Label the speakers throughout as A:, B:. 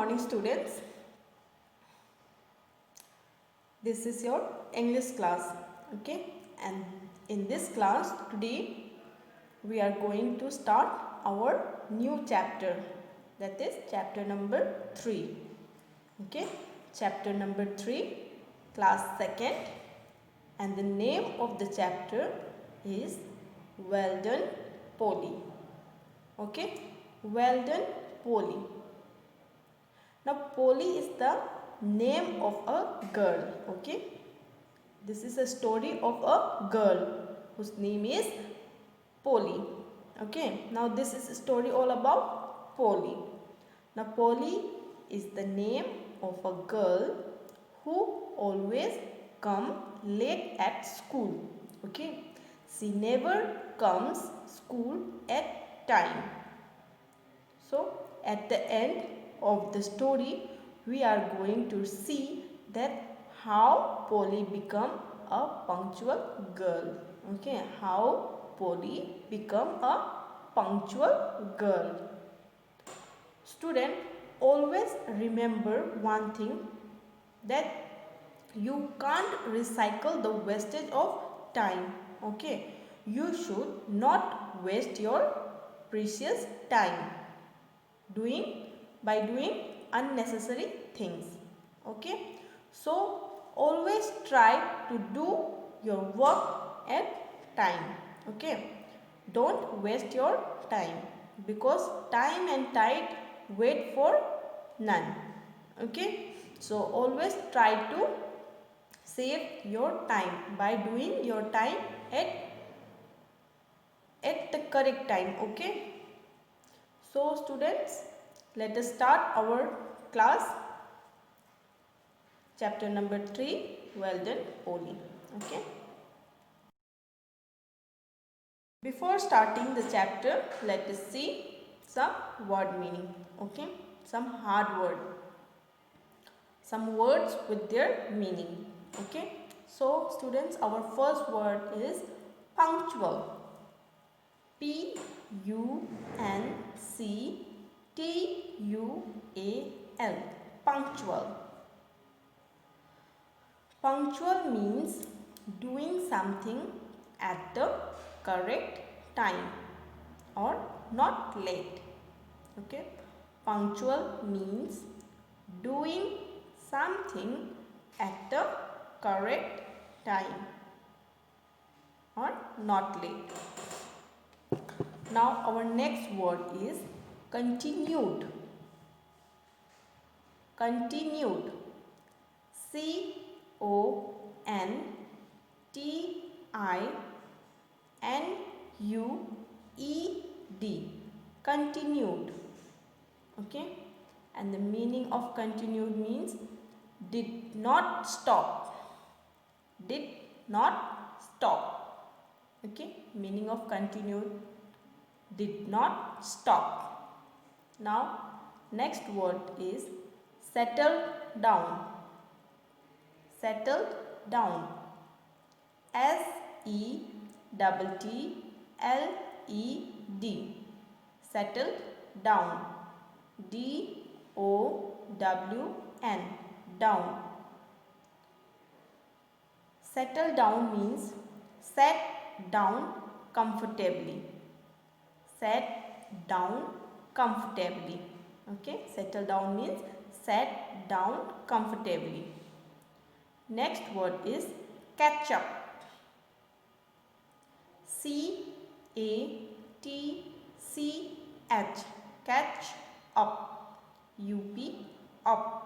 A: morning, students. This is your English class, okay? And in this class today we are going to start our new chapter, that is chapter number 3, okay? Chapter number 3, class 2nd, and the name of the chapter is Well Done Polly, okay? Well Done Polly. Now Polly is the name of a girl, okay? This is a story of a girl whose name is Polly, okay? Now this is a story all about Polly. Now Polly is the name of a girl who always come late at school, okay? She never comes school at time. So at the end of the story, we are going to see that how Polly become a punctual girl. Okay, how Polly become a punctual girl. Student, always remember one thing, that you can't recycle the wastage of time. Okay, you should not waste your precious time by doing unnecessary things, okay? So always try to do your work at time, okay? Don't waste your time, because time and tide wait for none, okay? So always try to save your time by doing your time at the correct time, okay? So students, let us start our class, chapter number 3, Well Done Polly, okay? Before starting the chapter, let us see some word meaning, okay? Some hard word, some words with their meaning, okay? So students, our first word is punctual. Punctual. Punctual. Punctual means doing something at the correct time or not late. Okay. Punctual means doing something at the correct time or not late. Now our next word is continued. Continued. C-O-N-T-I-N-U-E-D. Continued. Okay. And the meaning of continued means did not stop. Did not stop. Okay. Meaning of continued, did not stop. Now next word is settled down. Settled down. S-E-T-T-L-E-D. Settled down. D-O-W-N. Down. Settle down means set down comfortably. Set down comfortably. Okay, settle down means set down comfortably. Next word is catch up. C-A-T-C-H. Catch up. U-P. Up.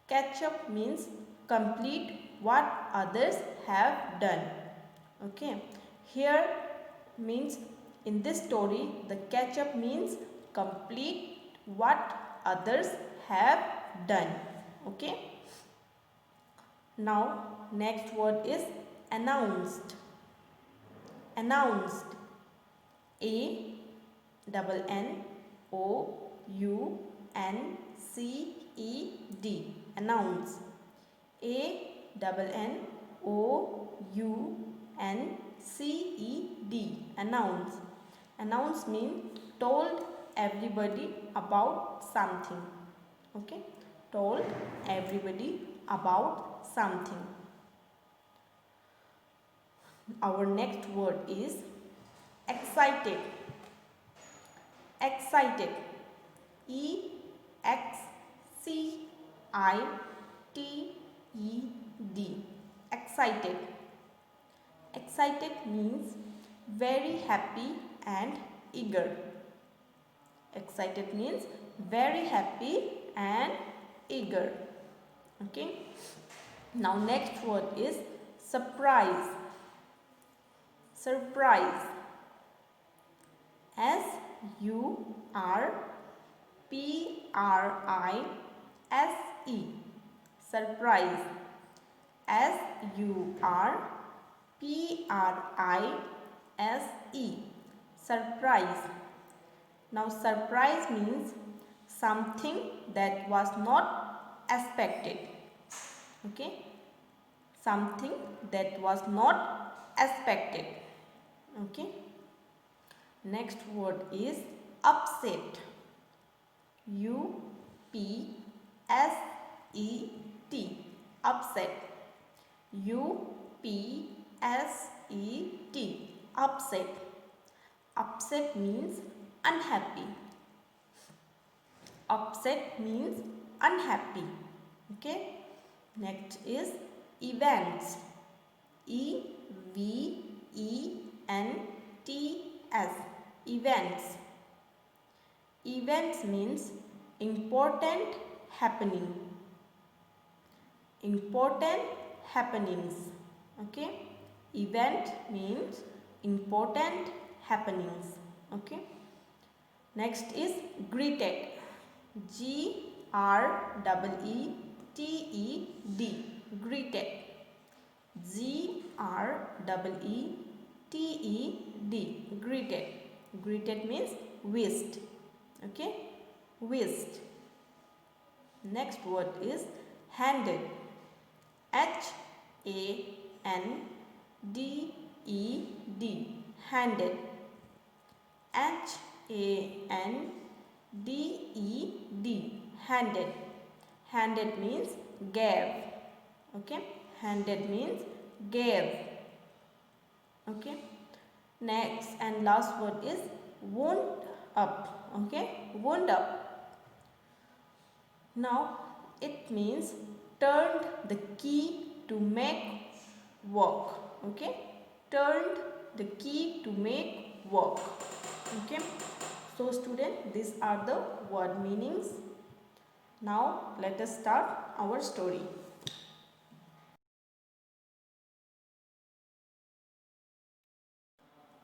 A: Catch up means complete what others have done. Okay, here means in this story the catch up means complete what others have done. Okay. Now next word is announced. Announced. A-N-N-O-U-N-C-E-D. Announce. A-N-N-O-U-N-C-E-D. Announce. Announce means told everybody about something. Okay, told everybody about something. Our next word is excited. Excited. E-X-C-I-T-E-D. Excited. Excited means very happy and eager. Excited means very happy and eager. Okay. Now next word is surprise. Surprise. S-U-R-P-R-I-S-E. Surprise. S-U-R-P-R-I-S-E. Surprise. Now surprise means something that was not expected. Okay. Something that was not expected. Okay. Next word is upset. U-P-S-E-T. Upset. U-P-S-E-T. Upset. Upset means unhappy. Upset means unhappy. Okay. Next is events. E-V-E-N-T-S. Events. Events means important happening. Important happenings. Okay. Event means important happenings. Okay. Next is greeted. G-R-E-E-T-E-D. Greeted. G-R-E-E-T-E-D. Greeted. Greeted means wished. Okay. Wished. Next word is handed. H-A-N-D-E-D. Handed. H-A-N-D-E-D. Handed. Handed means gave. Okay. Handed means gave. Okay. Next and last word is wound up. Okay. Wound up. Now it means turned the key to make work. Okay. Turned the key to make work. Okay. So student, these are the word meanings. Now let us start our story.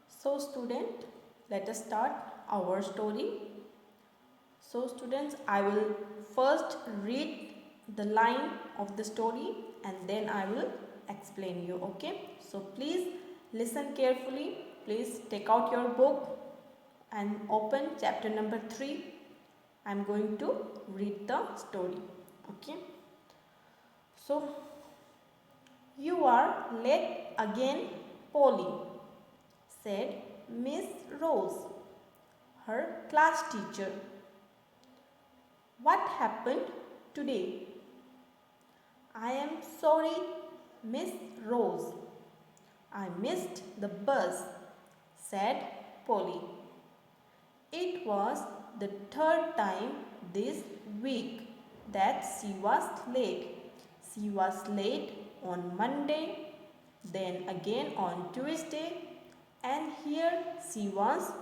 A: So student, let us start our story. So students, I will first read the line of the story and then I will explain you. Okay. So please listen carefully. Please take out your book and open chapter number 3. I am going to read the story. Okay. So, you are late again, Polly, said Miss Rose, her class teacher. What happened today? I am sorry, Miss Rose. I missed the bus, said Polly. It was the third time this week that she was late. She was late on Monday, then again on Tuesday, and here she was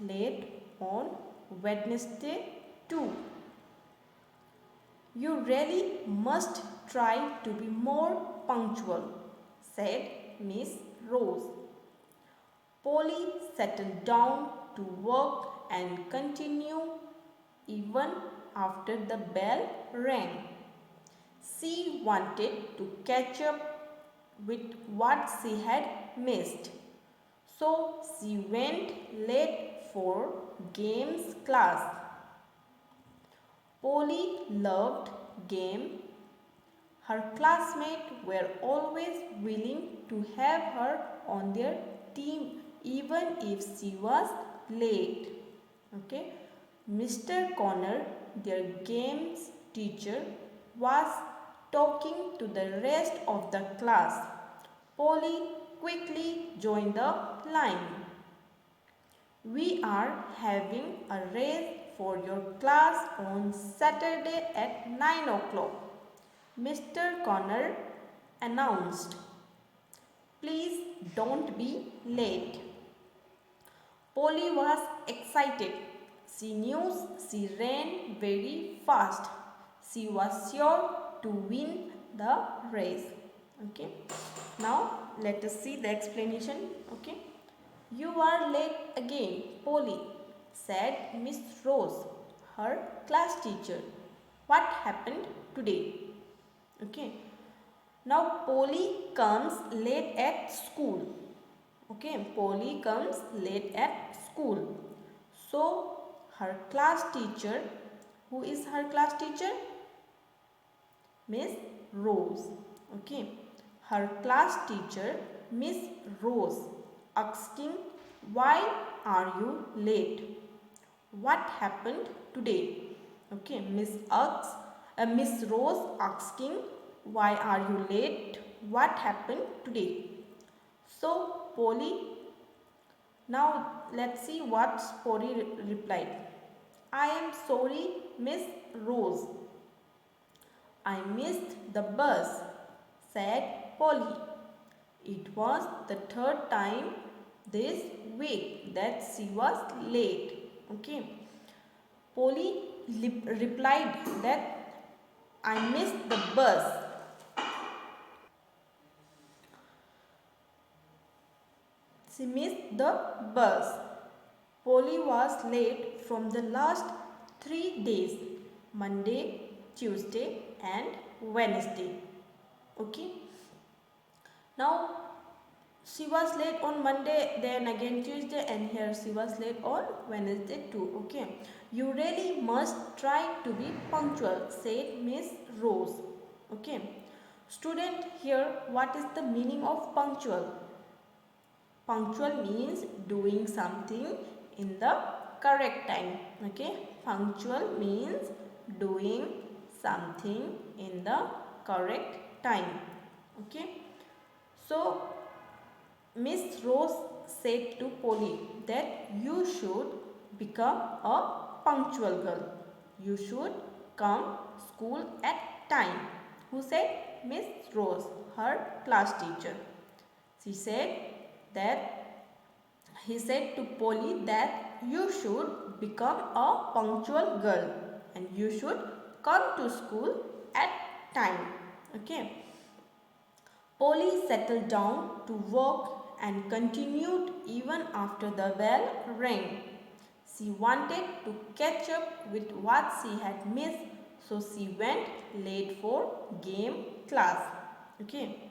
A: late on Wednesday too. You really must try to be more punctual, said Miss Rose. Polly settled down to work and continue even after the bell rang. She wanted to catch up with what she had missed, so she went late for games class. Polly loved game. Her classmates were always willing to have her on their team even if she was late. Okay. Mr. Connor, their games teacher, was talking to the rest of the class. Polly quickly joined the line. We are having a race for your class on Saturday at 9 o'clock, Mr. Connor announced. Please don't be late. Polly was excited. She knew she ran very fast. She was sure to win the race. Okay. Now let us see the explanation. Okay. You are late again, Polly, said Miss Rose, her class teacher. What happened today? Okay. Now Polly comes late at school. Okay, Polly comes late at school. So her class teacher, who is her class teacher? Miss Rose. Okay, her class teacher, Miss Rose, asking, why are you late? What happened today? Okay, Miss Rose asking, why are you late? What happened today? So Polly, now let's see what Polly replied. I am sorry, Miss Rose. I missed the bus, said Polly. It was the third time this week that she was late. Okay. Polly replied that I missed the bus. She missed the bus. Polly was late from the last 3 days, Monday, Tuesday and Wednesday. Okay. Now she was late on Monday, then again Tuesday, and here she was late on Wednesday too. Okay. You really must try to be punctual, said Miss Rose. Okay. Student, here what is the meaning of punctual? Punctual means doing something in the correct time. Okay. Punctual means doing something in the correct time. Okay. So Miss Rose said to Polly that you should become a punctual girl. You should come school at time. Who said? Miss Rose, her class teacher. She said that he said to Polly that you should become a punctual girl and you should come to school at time. Okay. Polly settled down to work and continued even after the bell rang. She wanted to catch up with what she had missed, so she went late for game class. Okay.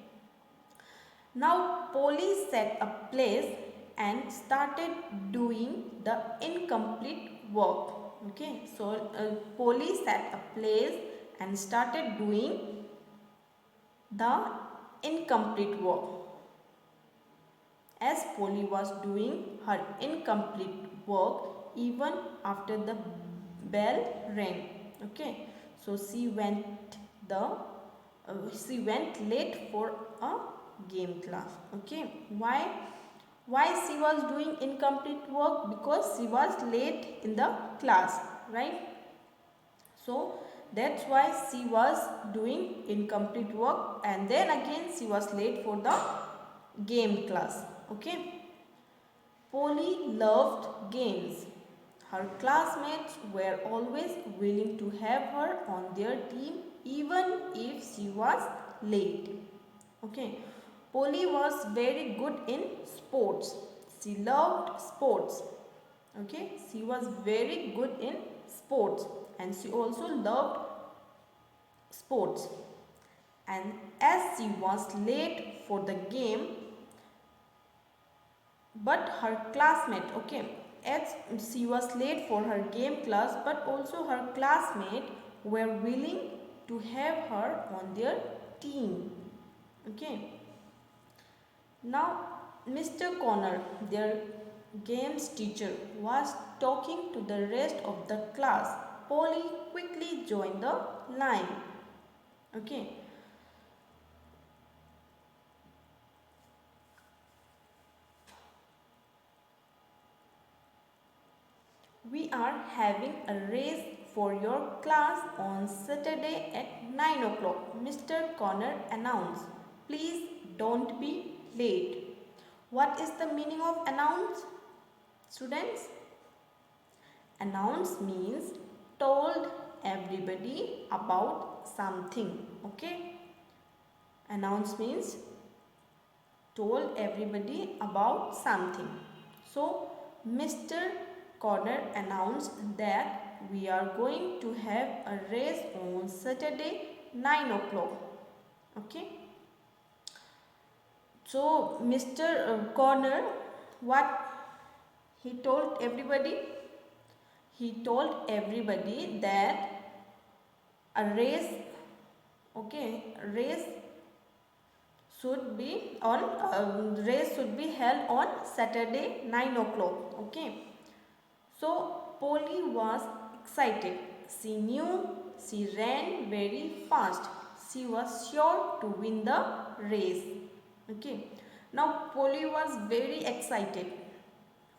A: Now Polly set a place and started doing the incomplete work. Okay. So Polly set a place and started doing the incomplete work. As Polly was doing her incomplete work even after the bell rang. Okay. So she went late for a game class. Okay. Why she was doing incomplete work? Because she was late in the class, right? So that's why she was doing incomplete work, and then again she was late for the game class. Okay. Polly loved games. Her classmates were always willing to have her on their team even if she was late. Okay. Polly was very good in sports. She loved sports. Okay. She was very good in sports and she also loved sports. And as she was late for the game, but her classmate, okay, as she was late for her game class, but also her classmate were willing to have her on their team. Okay. Now Mr. Connor, their games teacher was talking to the rest of the class, Polly quickly joined the line. Okay. We are having a race for your class on Saturday at 9 o'clock, Mr. Connor announced. Please don't be late. What is the meaning of announce, students? Announce means told everybody about something. Okay? Announce means told everybody about something. So, Mr. Connor announced that we are going to have a race on Saturday 9 o'clock. Okay. So, Mr. Connor, what he told everybody? He told everybody that a race, okay, race should be held on Saturday 9 o'clock. Okay. So Polly was excited. She knew she ran very fast. She was sure to win the race. Okay. Now Polly was very excited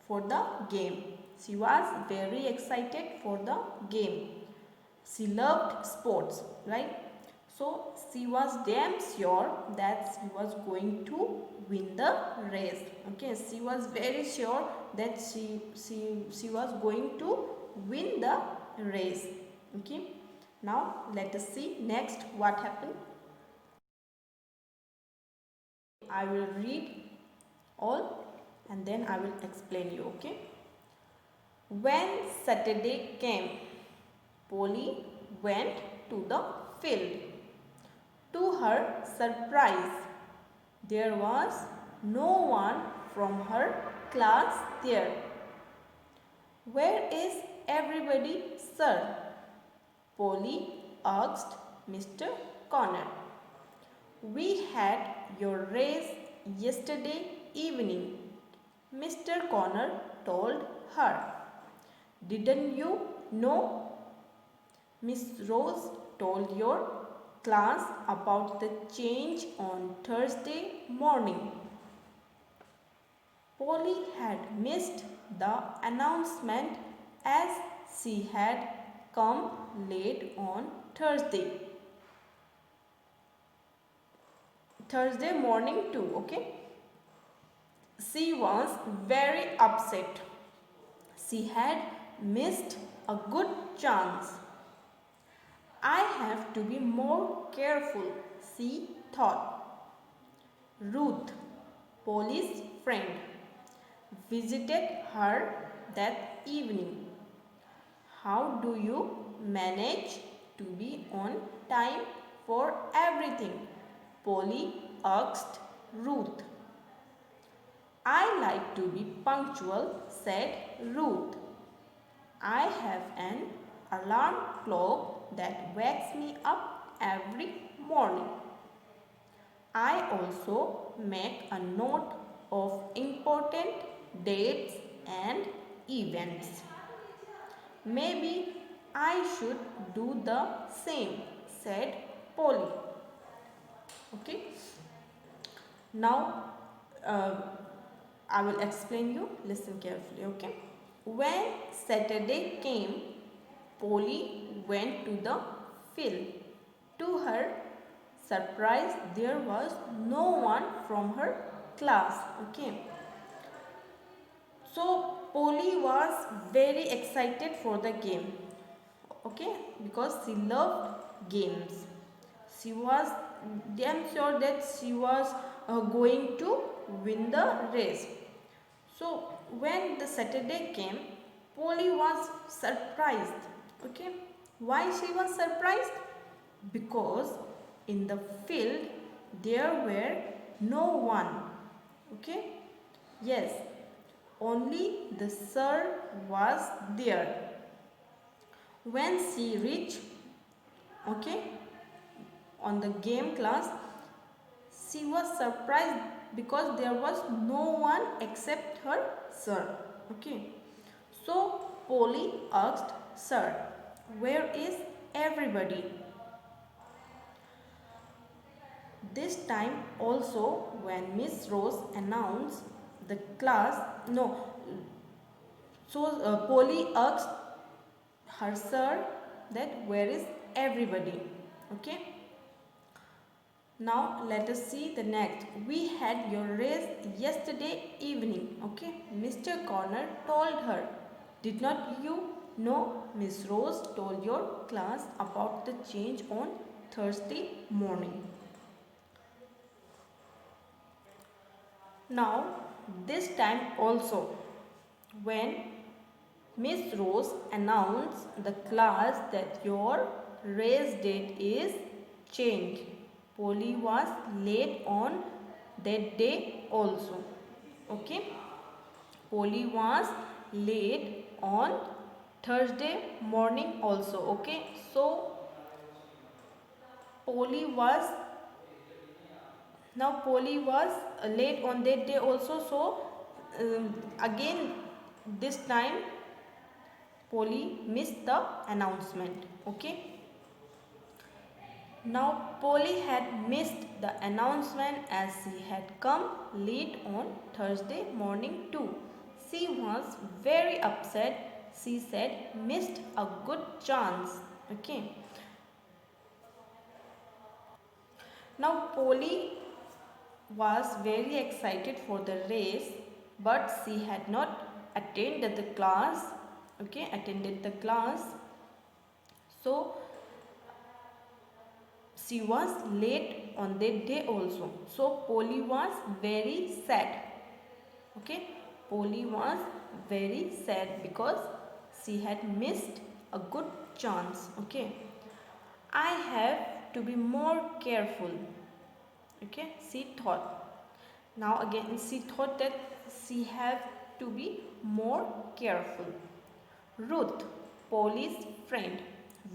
A: for the game. She was very excited for the game. She loved sports, right? So she was damn sure that she was going to win the race. Okay, she was very sure that she was going to win the race. Okay, now let us see next what happened. I will read all and then I will explain you. Okay. When Saturday came, Polly went to the field. To her surprise, there was no one from her class there. Where is everybody, sir? Polly asked Mr. Connor. We had your race yesterday evening, Mr. Connor told her. Didn't you know? Miss Rose told your class about the change on Thursday morning. Polly had missed the announcement as she had come late on Thursday morning too, okay? She was very upset. She had missed a good chance. I have to be more careful, she thought. Ruth, Polly's friend, visited her that evening. How do you manage to be on time for everything? Polly asked Ruth. I like to be punctual, said Ruth. I have an alarm clock that wakes me up every morning. I also make a note of important dates and events. Maybe I should do the same, said Polly. Okay. Now I will explain you. Listen carefully. Okay. When Saturday came, Polly went to the field. To her surprise, there was no one from her class. Okay. So Polly was very excited for the game. Okay, because she loved games. She was damn sure that she was going to win the race. So when the Saturday came, Polly was surprised. Okay, why she was surprised? Because in the field there were no one. Okay, yes, only the sir was there. When she reached, okay, on the game class, she was surprised because there was no one except her sir. Okay. So Polly asked, "Sir, where is everybody?" This time also, when Miss Rose announced the class, no, so Polly asked her sir that where is everybody. Okay. Now let us see the next. "We had your race yesterday evening." Okay. Mr. Corner told her. "Did not you know Miss Rose told your class about the change on Thursday morning?" Now this time also, when Miss Rose announced the class that your race date is changed, Polly was late on that day also. Okay. Polly was late on Thursday morning also. Okay. So Polly was Polly was late on that day also. So again this time Polly missed the announcement. Okay. Now Polly had missed the announcement as she had come late on Thursday morning too. She was very upset. She said, "Missed a good chance." Okay. Now Polly was very excited for the race, but she had not attended the class. Okay, attended the class. So she was late on that day also. So Polly was very sad. Okay, Polly was very sad because she had missed a good chance. Okay, "I have to be more careful." Okay, she thought. Now again she thought that she have to be more careful. Ruth, Polly's friend,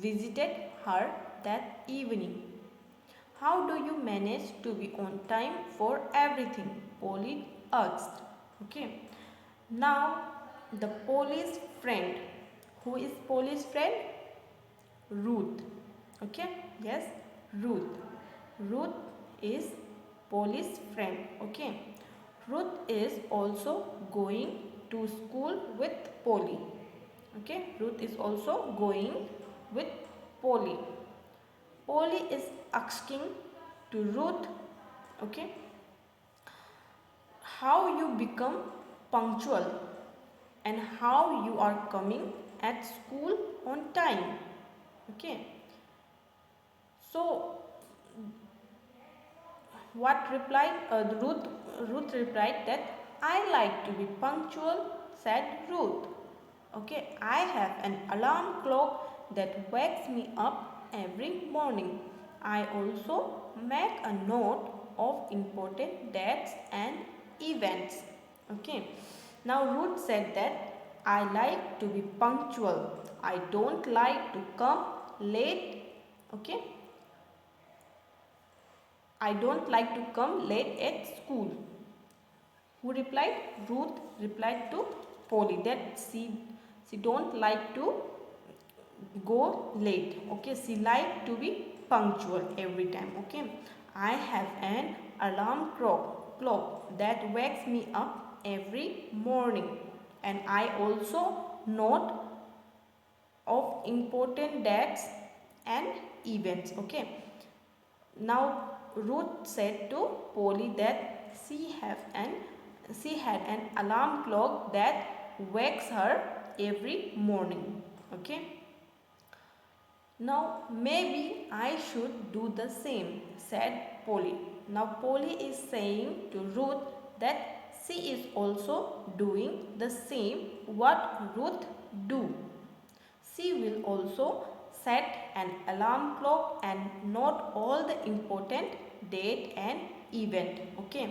A: visited her that evening. "How do you manage to be on time for everything?" Polly asked. Okay. Now the Polly's friend. Who is Polly's friend? Ruth. Okay. Yes, Ruth. Ruth is Polly's friend. Okay. Ruth is also going to school with Polly. Okay. Ruth is also going with Polly. Polly is asking to Ruth, okay, how you become punctual and how you are coming at school on time. Okay. So what replied Ruth replied that, "I like to be punctual," said Ruth. Okay, "I have an alarm clock that wakes me up every morning. I also make a note of important dates and events." Okay. Now Ruth said that, "I like to be punctual. I don't like to come late." Okay. "I don't like to come late at school." Who replied? Ruth replied to Polly that she don't like to go late. Okay, she like to be punctual every time. Okay, "I have an alarm clock that wakes me up every morning, and I also note of important dates and events." Okay. Now Ruth said to Polly that she had an alarm clock that wakes her every morning. Okay. "Now maybe I should do the same," said Polly. Now Polly is saying to Ruth that she is also doing the same what Ruth do. She will also set an alarm clock and note all the important date and event. Okay.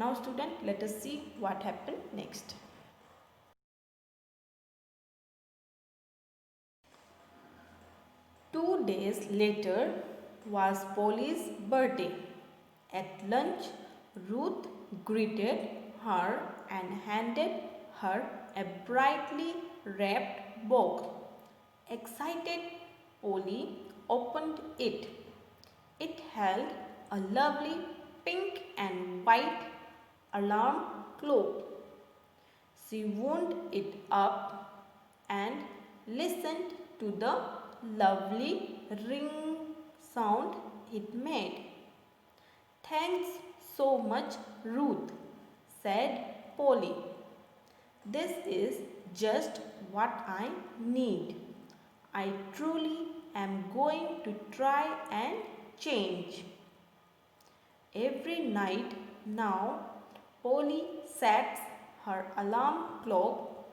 A: Now student, let us see what happened next. 2 days later was Polly's birthday. At lunch, Ruth greeted her and handed her a brightly wrapped box. Excited, Polly opened it. It held a lovely pink and white alarm clock. She wound it up and listened to the lovely ring sound it made. Thanks so much, Ruth, said Polly. This is just what I need. I truly am going to try and change. Every night now, Polly sets her alarm clock.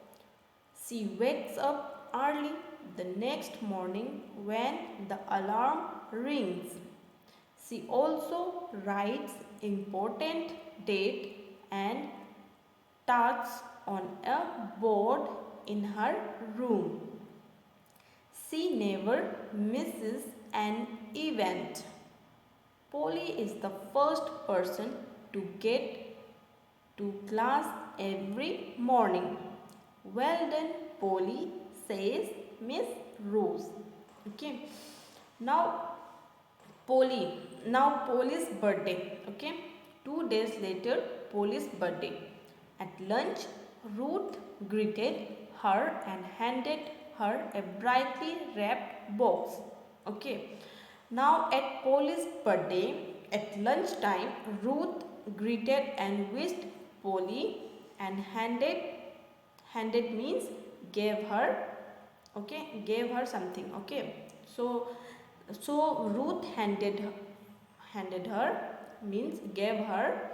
A: She wakes up early the next morning when the alarm rings. She also writes important dates and tasks on a board in her room. She never misses an event. Polly is the first person to get to class every morning. Well done, Polly, says Miss Rose. Okay. Now Polly's birthday. Okay. 2 days later, Polly's birthday. At lunch, Ruth greeted her and handed her a brightly wrapped box. Okay. Now at Polly's birthday, at lunchtime, Ruth greeted and wished Polly and handed means gave her, okay, gave her something. Okay. So Ruth handed her means gave her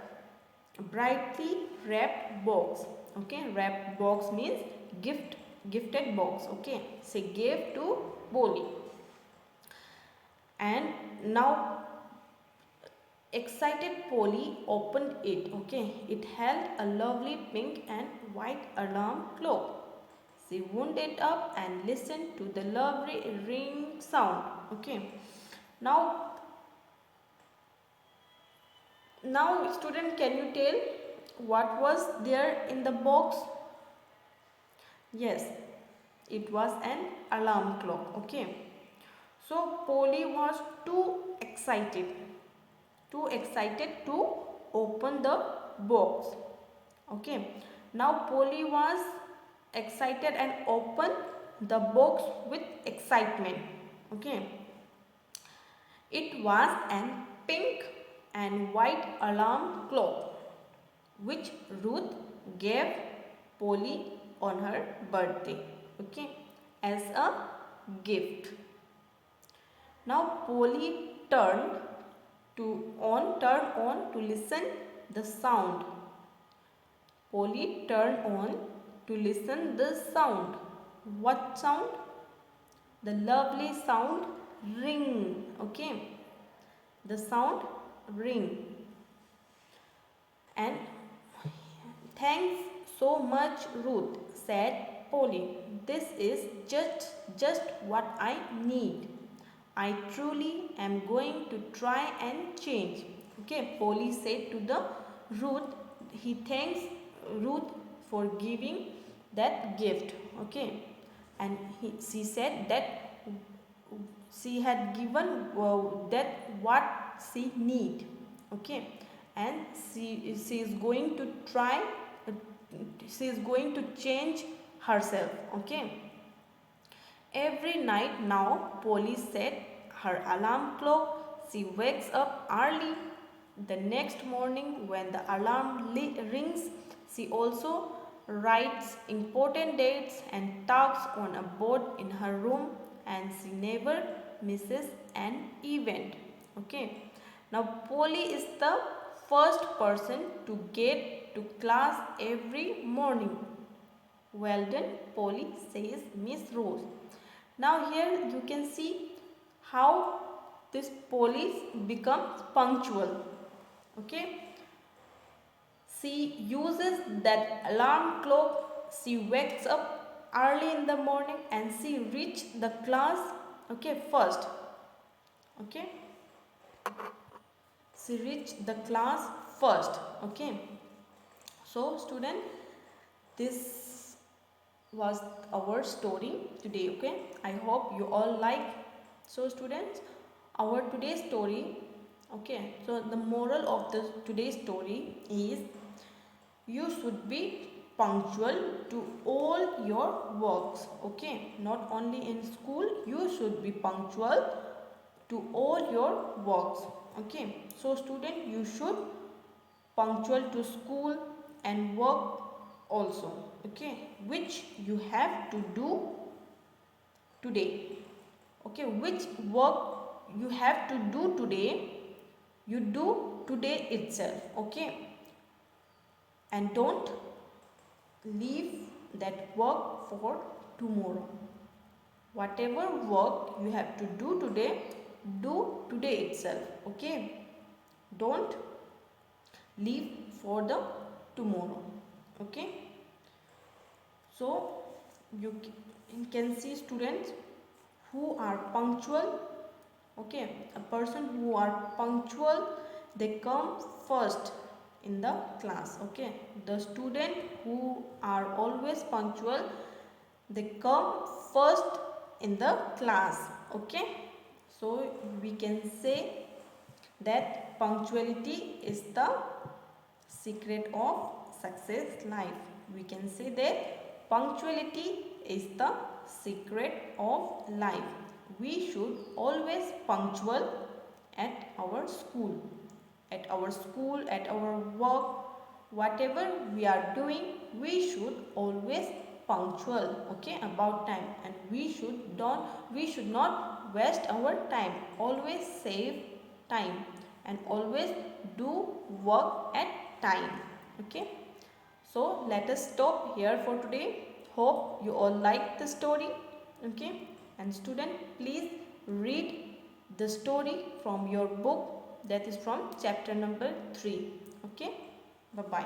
A: brightly wrapped box. Okay, wrapped box means gifted box. Okay, she gave to Polly. And now excited Polly opened it. Okay, it held a lovely pink and white alarm clock. She wound it up and listened to the lovely ring sound. Okay, now student, can you tell what was there in the box? Yes, it was an alarm clock. Okay, so Polly was too excited to open the box. Okay, now Polly was excited and opened the box with excitement. Okay, it was an pink and white alarm clock which Ruth gave Polly on her birthday. Okay, as a gift. Now Polly turned on to listen the sound. Polly turned on to listen the sound. What sound? The lovely sound ring. Okay, the sound ring. And thanks so much, Ruth, said Polly. This is just what I need. I truly am going to try and change. Okay, Polly said to the Ruth. He thanks Ruth for giving that gift. Okay, and she said that she had given that what she need. Okay, and she is going to try. She is going to change herself. Okay. Every night now, Polly set her alarm clock. She wakes up early. The next morning when the alarm rings, she also writes important dates and tasks on a board in her room, and she never misses an event. Okay. Now Polly is the first person to get to class every morning. Well done, Polly, says Miss Rose. Now here you can see how this Polly becomes punctual. Okay. She uses that alarm clock. She wakes up early in the morning and she reaches the class, okay, first. Okay. She reached the class first. Okay. So student, this was our story today. Okay, I hope you all like. So students, our today's story, okay, so the moral of the today's story is you should be punctual to all your works. Okay, not only in school, you should be punctual to all your works. Okay, so student, you should punctual to school and work also. Okay, which you have to do today. Okay, which work you have to do today, you do today itself. Okay, and don't leave that work for tomorrow. Whatever work you have to do today, do today itself. Okay, don't leave for the tomorrow. Okay, so you can see students who are punctual. Okay, a person who are punctual, they come first in the class. Okay, the student who are always punctual, they come first in the class. Okay, so we can say that punctuality is the secret of success life. We can say that punctuality is the secret of life. We should always punctual at our school, at our work, whatever we are doing, we should always punctual. Okay, about time, and we should not waste our time. Always save time and always do work at time. Okay, so let us stop here for today. Hope you all like the story. Okay, and student, please read the story from your book, that is from chapter number 3. Okay, bye bye.